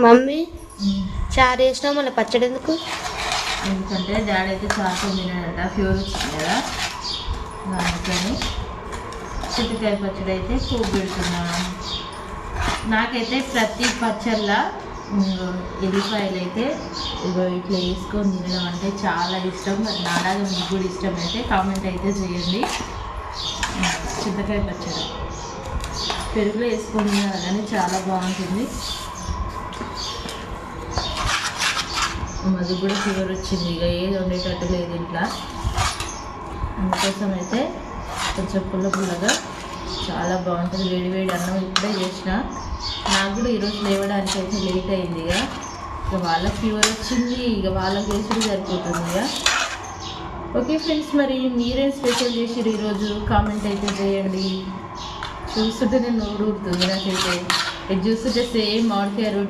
Mummy చారు వేసినా మళ్ళీ పచ్చడి ఎందుకు? ఎందుకంటే డాడీ అయితే చారుతో తినాడట, ఫీవర్ వచ్చింది కదా, అందుకని చింతకాయ పచ్చడి అయితే పోపు పెడుతున్నాను. నాకైతే ప్రతి పచ్చళ్ళ ఎల్లిపాయలు అయితే ఇట్లా వేసుకొని తినడం అంటే చాలా ఇష్టం. మరి నాలాగా మీకు కూడా ఇష్టం అయితే కామెంట్ అయితే చేయండి. చింతకాయ పచ్చడి పెరుగులో వేసుకొని తినాలి కానీ చాలా బాగుంటుంది. మధు కూడా ఫీవర్ వచ్చింది, ఇక ఏది ఉండేటట్టు లేదు ఇంట్లో. అందుకోసం అయితే కొంచెం పుల్లగా చాలా బాగుంటుంది. వేడి వేడి అన్నం ఇప్పుడే చేసిన. నాకు కూడా ఈరోజు లేవడానికి అయితే లేట్ అయింది. ఇక వాళ్ళకి ఫీవర్ వచ్చింది, ఇక వాళ్ళకి చేసుడు సరిపోతుంది. ఇక ఓకే ఫ్రెండ్స్, మరి మీరేం స్పెషల్ చేసిరు ఈరోజు కామెంట్ అయితే చేయండి. చూస్తుంటే నేను నోరు ఊరుతుంది నాకైతే. ఇది చూస్తుంటే సేమ్ మామిడికాయ